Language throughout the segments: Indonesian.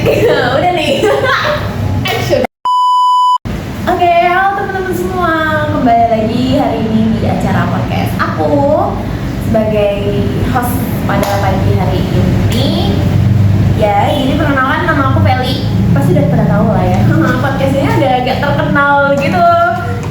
Udah nih. Action. Oke, halo teman-teman semua. Kembali lagi hari ini di acara podcast aku sebagai host pada pagi hari ini. Ya, jadi perkenalan, nama aku Feli. Pasti udah pada tahu lah ya. Podcastnya udah agak terkenal gitu.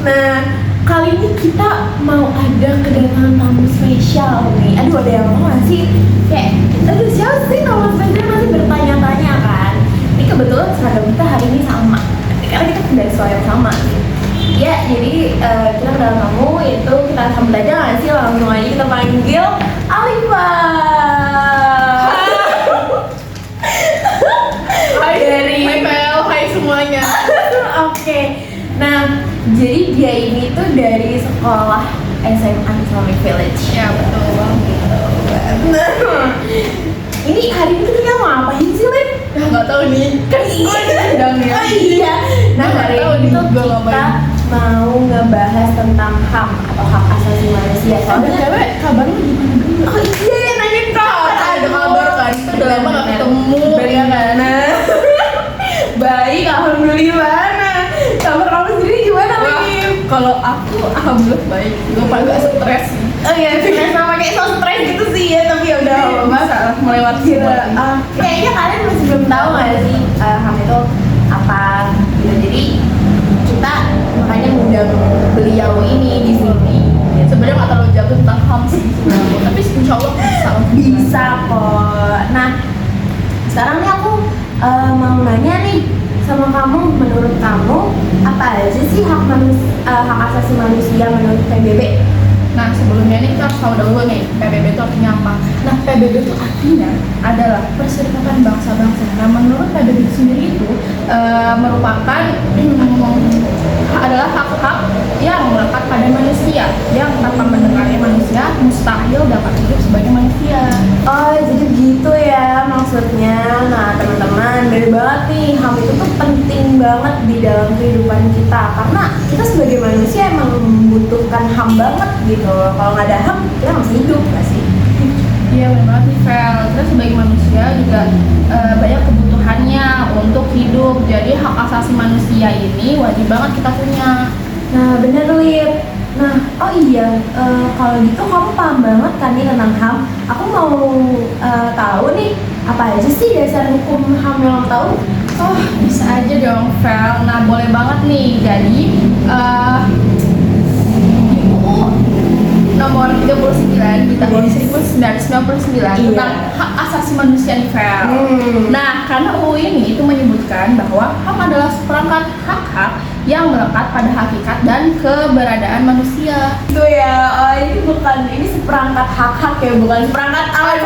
Nah, kali ini kita mau ada kedatangan tamu spesial nih. Aduh, ada yang mau nggak sih? Kayak, aduh siapa sih tamu spesial, masih bertanya-tanya kan. Ini kebetulan seragam kita hari ini sama, karena kita dari sekolah yang sama. Ya, jadi kita kedatangan tamu itu kita sambut aja nggak sih? Langsung aja kita panggil Alifa. Hai Pel, hai semuanya. Oke. Nah, jadi dia ini tuh dari sekolah SMA Islamic Village. Ya betul banget. Nah, ini hari ini kita mau ngapain sih, Lin? Ya nggak tahu nih. Kan gue sedang ya. Oh iya. Nah, hari ini tuh kita mau ngebahas tentang HAM atau hak asasi manusia. Soalnya cewek kabarnya gimana dulu? Oh iya, nanyain kau. Ada kabar kan? Udah lama nggak ketemu. Ya kan? Baik, alhamdulillah. Nah, kabar kamu sendiri gimana, Lin? Kalau aku alhamdulillah baik. Gue agak stres. Oh iya, sama kayak so stres gitu sih ya, tapi ya udah Masalah melewati semua. Kayaknya kalian masih belum tahu nggak sih HAM itu apa gitu. Jadi kita makanya ngundang beliau ini di sini. Sebenarnya nggak terlalu jago tentang HAM sih sebenarnya. Tapi insya Allah Bisa kok. Nah, sekarang nih aku mau nanya nih sama kamu, menurut kamu apa aja sih hak asasi manusia menurut PBB? Nah sebelumnya nih kita harus tahu dulu nih PBB itu artinya apa. Nah PBB itu artinya adalah Perserikatan Bangsa-Bangsa. Nah menurut PBB sendiri itu merupakan adalah hak-hak yang melekat pada manusia yang tanpa mendengarnya manusia mustahil dapat hidup sebagai manusia. Oh jadi gitu ya maksudnya. Nah teman-teman, bener banget nih, HAM itu tuh penting banget di dalam kehidupan kita karena kita sebagai manusia emang membutuhkan HAM banget gitu. Kalau nggak ada HAM kita masih hidup nggak sih? Iya benar banget nih Fel. Kita sebagai manusia juga banyak kebutuhannya untuk hidup. Jadi hak asasi manusia ini wajib banget kita punya. Nah bener Lip. Nah oh iya, kalau gitu kamu paham banget kan nih tentang HAM. Aku mau tahu nih apa aja sih dasar hukum HAM yang kamu tahu? Oh bisa aja dong Fel. Nah boleh banget nih. Jadi nomor 39 di tahun 1999 tentang hak asasi manusia nih Fel. Nah karena UU ini itu menyebutkan bahwa HAM adalah seperangkat hak-hak yang melekat pada hakikat dan keberadaan manusia. Itu ya, oh ini seperangkat hak-hak ya, bukan seperangkat alat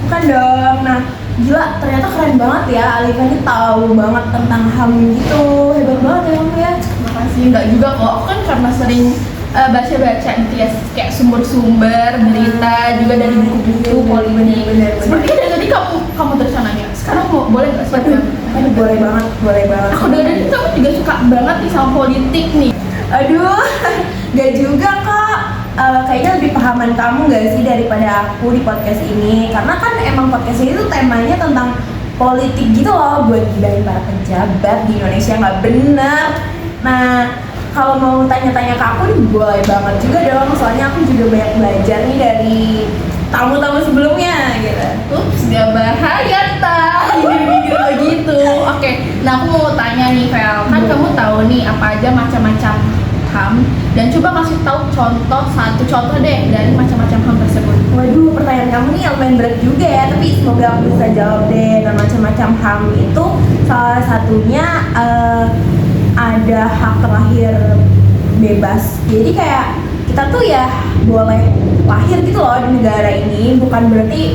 bukan dong. Nah gila, ternyata keren banget ya, Alifa ini tahu banget tentang HAM gitu. Hebat banget ya kamu ya. Makasih, enggak juga kok, aku kan karena sering baca-baca gitu ya, kayak sumber-sumber berita juga dari buku-buku politik. Sepertinya dari tadi kamu tersananya. Sekarang boleh nggak sih? Aduh, boleh banget. Aku dari kamu juga suka banget nih sama politik nih. Aduh, gak juga kak. Kayaknya lebih pahaman kamu gak sih daripada aku di podcast ini. Karena kan emang podcast ini tuh temanya tentang politik gitu loh, buat gibahin para pejabat di Indonesia nggak bener. Nah, kalau mau tanya-tanya ke aku nih boleh banget juga dong. Soalnya aku juga banyak belajar nih dari tamu-tamu sebelumnya gitu. Ups, gak bahaya tak gini-gini begitu. Oke, nah aku mau tanya nih Fel, kan kamu tahu nih apa aja macam-macam HAM dan coba kasih tahu satu contoh deh dari macam-macam HAM tersebut. Waduh, pertanyaan kamu nih lumayan berat juga ya, tapi semoga aku bisa jawab deh. Nah, macam-macam HAM itu salah satunya ada hak terlahir bebas. Jadi kayak kita tuh ya boleh lahir gitu loh di negara ini, bukan berarti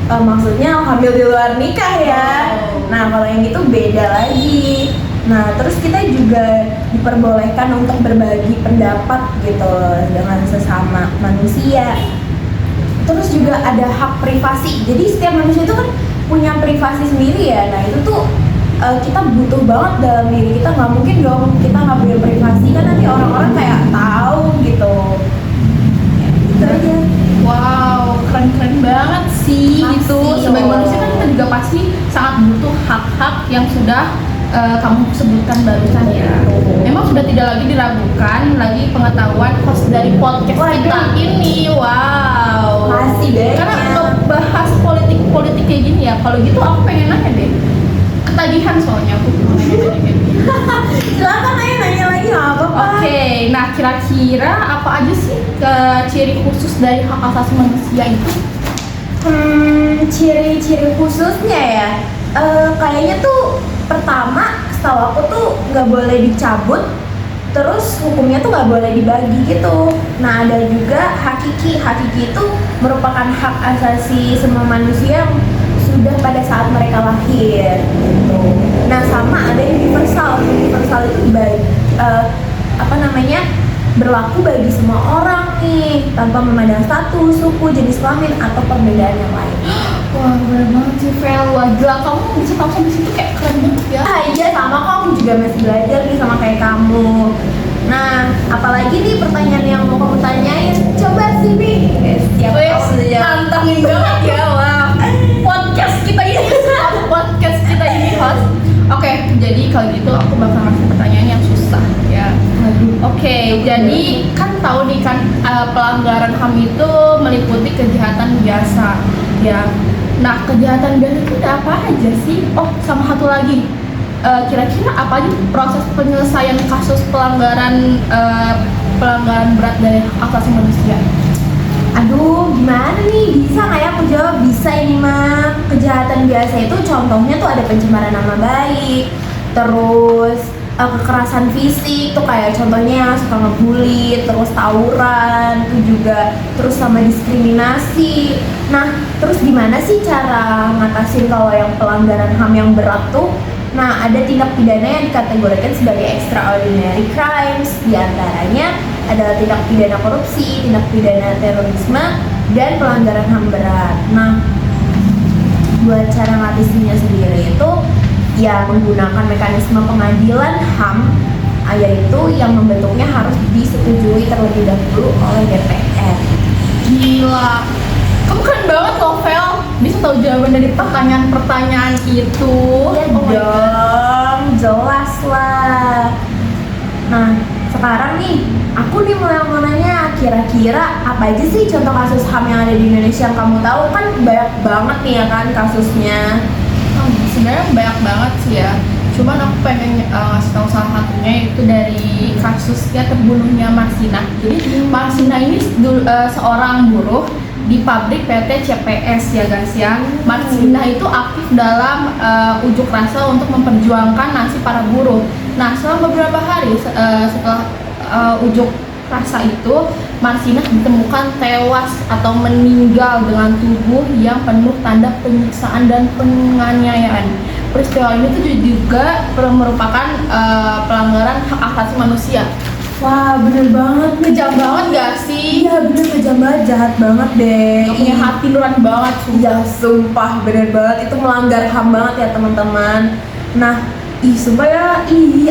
maksudnya hamil di luar nikah ya. Nah kalau yang itu beda lagi. Nah terus kita juga diperbolehkan untuk berbagi pendapat gitu dengan sesama manusia. Terus juga ada hak privasi. Jadi setiap manusia itu kan punya privasi sendiri ya. Nah itu tuh kita butuh banget dalam diri kita. Nggak mungkin dong kita nggak punya privasi, kan nanti orang-orang kayak tahu gitu. Ya, gitu aja. Wow, keren-keren banget sih. Makasih Itu sebagai loh. manusia kan kita juga pasti sangat butuh hak-hak yang sudah kamu sebutkan barusan ya. Memang sudah tidak lagi diragukan lagi pengetahuan host dari podcast kita ini. Wow. Masih deh. Karena ngebahas politik kayak gini ya. Kalau gitu aku pengen nanya deh. Ketagihan soalnya aku mau nanya. Silakan nanya lagi nggak apa-apa. Oke, nah kira-kira apa aja sih ciri khusus dari hak asasi manusia itu? Ciri-ciri khususnya ya, kayaknya tuh pertama, setahu aku tuh nggak boleh dicabut, terus hukumnya tuh nggak boleh dibagi gitu. Nah ada juga hakiki itu merupakan hak asasi semua manusia yang sudah pada saat mereka lahir gitu. Nah sama ada universal itu berlaku bagi semua orang nih tanpa memandang status, suku, jenis kelamin atau perbedaan yang lain. Wah bener banget sih Vel, wah gila kamu bisa tahu sampai situ kayak keren banget ya. Iya sama kok, aku juga masih belajar nih sama kayak kamu. Nah apalagi nih pertanyaan yang mau kamu tanyain, coba sih nih. Siap nantangin banget ya, wah podcast kita ini host. Oke, jadi kalau gitu aku bakal ngasih pertanyaan yang susah ya. Oke, jadi kan tahu nih kan pelanggaran HAM itu meliputi kejahatan biasa ya. Nah, kejahatan biasa itu ada apa aja sih? Oh, sama satu lagi. Kira-kira apa aja proses penyelesaian kasus pelanggaran berat dari hak asasi manusia? Aduh, gimana nih? Bisa nggak ya aku jawab? Bisa ini mah. Kejahatan biasa itu contohnya tuh ada pencemaran nama baik, terus kekerasan fisik tuh kayak contohnya yang suka ngebully, terus tawuran itu juga, terus sama diskriminasi. Nah, terus gimana sih cara ngatasin kalau yang pelanggaran HAM yang berat tuh? Nah, ada tindak pidana yang dikategorikan sebagai extraordinary crimes, diantaranya adalah tindak pidana korupsi, tindak pidana terorisme, dan pelanggaran HAM berat. Nah, buat cara ngatasinnya sendiri itu ya menggunakan mekanisme pengadilan HAM, yaitu yang membentuknya harus disetujui terlebih dahulu oleh DPR. Gila, kamu keren banget loh Vel, bisa tahu jawaban dari pertanyaan-pertanyaan itu. Ya dong, jelas lah. Nah, sekarang nih, aku nih mau nanya, kira-kira apa aja sih contoh kasus HAM yang ada di Indonesia yang kamu tahu? Kan banyak banget nih ya kan kasusnya. Sebenarnya banyak banget sih ya. Cuman aku pengen ngasih tahu salah satunya itu dari kasusnya terbunuhnya Marsinah. Jadi Marsinah ini seorang buruh di pabrik PT CPS ya guys ya. Marsinah itu aktif dalam unjuk rasa untuk memperjuangkan nasib para buruh. Nah selama beberapa hari setelah unjuk rasa itu, Marsinah ditemukan tewas atau meninggal dengan tubuh yang penuh tanda penyiksaan dan penganiayaan. Peristiwa ini tuh juga merupakan pelanggaran hak asasi manusia. Wah, bener banget. Kejam banget gak sih? Iya bener, kejam banget, jahat banget deh. Gak punya hati nurani banget. Iya sumpah, bener banget. Itu melanggar HAM banget ya teman-teman. Nah, sumpah ya,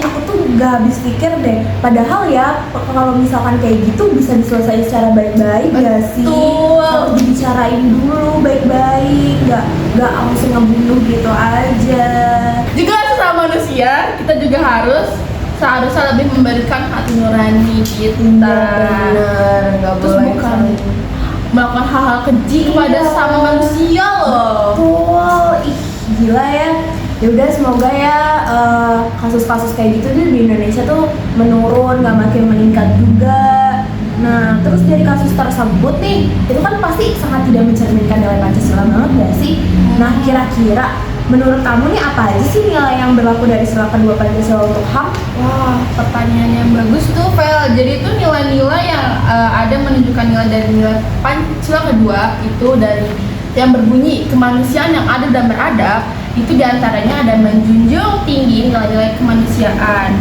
aku tuh gak habis pikir deh. Padahal ya, kalau misalkan kayak gitu bisa diselesaikan secara baik-baik gak sih? Harus dibicarain dulu baik-baik, gak langsung ngebunuh gitu aja. Juga sesama manusia, kita juga seharusnya lebih memberikan hati nurani kita. Bener, gak terus boleh bukan melakukan hal-hal keji kepada sama manusia loh. Betul, gila ya. Ya udah semoga ya kasus-kasus kayak gitu tuh di Indonesia tuh menurun, nggak makin meningkat juga. Nah terus dari kasus tersebut nih, itu kan pasti sangat tidak mencerminkan nilai Pancasila banget gak sih? Nah kira-kira menurut kamu nih apa aja sih nilai yang berlaku dari sila kedua Pancasila untuk HAM? Wah pertanyaan yang bagus tuh Vel. Jadi itu nilai-nilai yang ada menunjukkan nilai dari nilai Pancasila kedua itu dari yang berbunyi kemanusiaan yang adil dan beradab. Itu diantaranya ada menjunjung tinggi nilai-nilai kemanusiaan,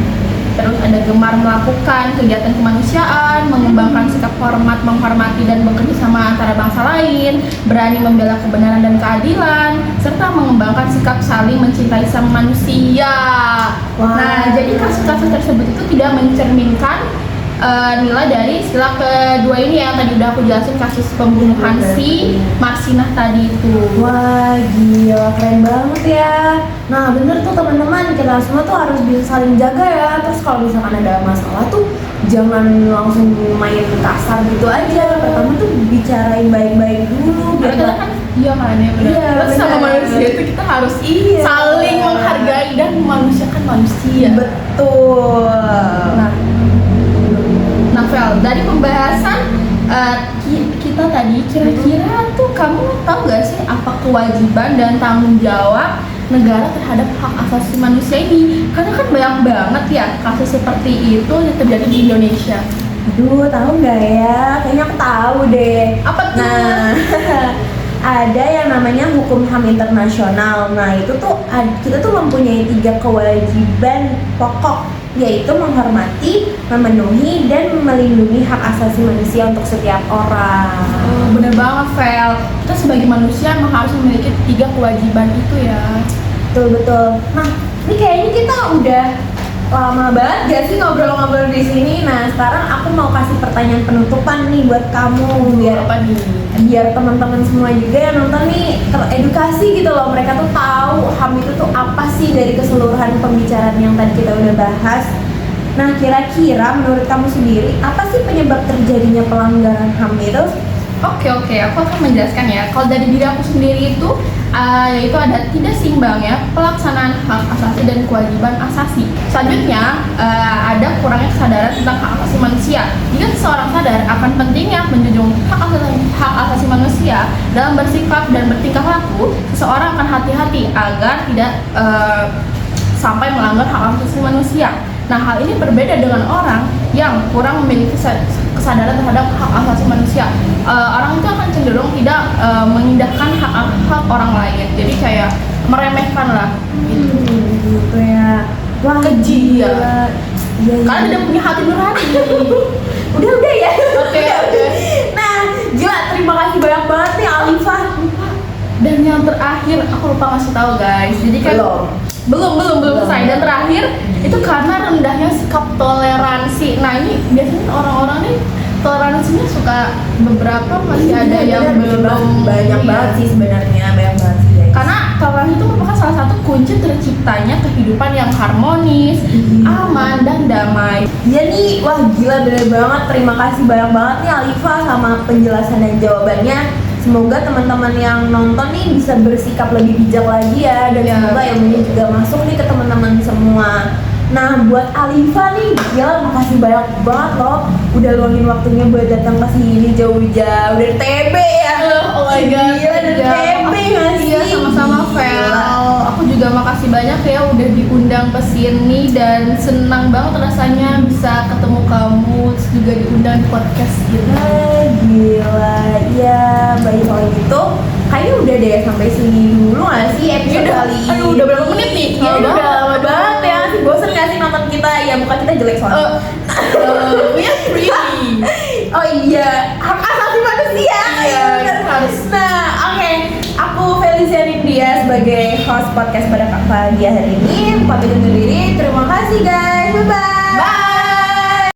terus ada gemar melakukan kegiatan kemanusiaan, mengembangkan sikap hormat, menghormati dan bekerja sama antara bangsa lain, berani membela kebenaran dan keadilan, serta mengembangkan sikap saling mencintai sama manusia. Wow. Nah, jadi kasus-kasus tersebut itu tidak mencerminkan nilai dari sila kedua ini yang tadi udah aku jelasin, kasus pembunuhan si Marsinah tadi itu. Wah gila, keren banget ya. Nah bener tuh teman-teman, kita semua tuh harus bisa saling jaga ya. Terus kalau misalkan ada masalah tuh jangan langsung main kasar gitu aja. Pertama tuh bicarain baik-baik dulu biar Karena kan iya kan ya benar. Iya, Terus sama benar. manusia itu kita harus Iya. saling menghargai dan memanusiakan manusia. betul. Nah, Vel, dari pembahasan kita tadi, kira-kira tuh kamu tahu gak sih apa kewajiban dan tanggung jawab negara terhadap hak asasi manusia ini? Karena kan banyak banget ya kasus seperti itu yang terjadi di Indonesia. Aduh, tahu nggak ya? Kayaknya aku tahu deh. Apa tuh? Nah, ada yang namanya hukum HAM internasional. Nah, itu tuh kita tuh mempunyai 3 kewajiban pokok, yaitu menghormati, memenuhi, dan melindungi hak asasi manusia untuk setiap orang. Bener banget, Vel. Kita sebagai manusia emang harus memiliki 3 kewajiban itu ya. Betul. Nah, ini kayaknya kita udah lama banget gak sih ngobrol-ngobrol di sini. Nah, sekarang aku mau kasih pertanyaan penutupan nih buat kamu biar teman-teman semua juga yang nonton nih teredukasi gitu loh. Mereka tuh tahu HAM itu tuh apa sih dari keseluruhan pembicaraan yang tadi kita udah bahas. Nah, kira-kira menurut kamu sendiri apa sih penyebab terjadinya pelanggaran HAM itu? Oke, aku akan menjelaskan ya. Kalau dari diri aku sendiri itu yaitu ada tidak seimbangnya pelaksanaan hak asasi dan kewajiban asasi. Selanjutnya ada kurangnya kesadaran tentang hak asasi manusia. Jika seseorang sadar akan pentingnya menjunjung hak asasi manusia dalam bersikap dan bertingkah laku, seseorang akan hati-hati agar tidak sampai melanggar hak asasi manusia. Nah, hal ini berbeda dengan orang yang kurang memiliki kesadaran terhadap hak asasi manusia. Orang itu akan cenderung tidak mengindahkan hak orang lain, jadi kayak meremehkan lah Gitu ya. Wah, keji ya. Iya. Kalian tidak punya hati nurani. Udah ya. Oke. Nah, gila, terima kasih banyak banget nih Alifah. Dan yang terakhir aku lupa ngasih tahu guys. Jadi kan belum selesai. Dan terakhir itu karena rendahnya sikap toleransi. Nah, ini biasanya orang-orang nih toleransinya suka beberapa masih ada yang belum banyak iya. banget sih sebenarnya, banyak banget sih guys. Karena toleransi itu merupakan salah satu kunci terciptanya kehidupan yang harmonis, aman, dan damai. Iya nih, wah gila bener banget. Terima kasih banyak banget nih Alifah sama penjelasan dan jawabannya. Semoga teman-teman yang nonton nih bisa bersikap lebih bijak lagi ya. Dan semoga ilmunya juga masuk nih ke teman-teman semua. Nah, buat Alifah nih, gila makasih banyak banget loh udah luangin waktunya buat datang ke sini jauh-jauh dari TB ya. Oh my god, gila dari TB nggak sih? Iya, sama-sama Vel. Aku juga makasih banyak ya udah diundang ke sini dan senang banget rasanya bisa ketemu kamu, terus juga diundang di podcast kita. Gila, iya. Baik kalau gitu, kayaknya udah deh sampai sini dulu nggak sih episode kali ini? Aduh, udah berapa menit nih? Iya, udah lama banget ya. Bosen nggak sih nonton kita? Ya muka kita jelek soalnya. We are free. Oh iya, hak asasi manusia. Iya, bener. harus. Nah, oke. Aku Felicia Nindya sebagai host podcast pada pagi hari ini. Pamit undur diri. Terima kasih guys. Bye bye. Bye.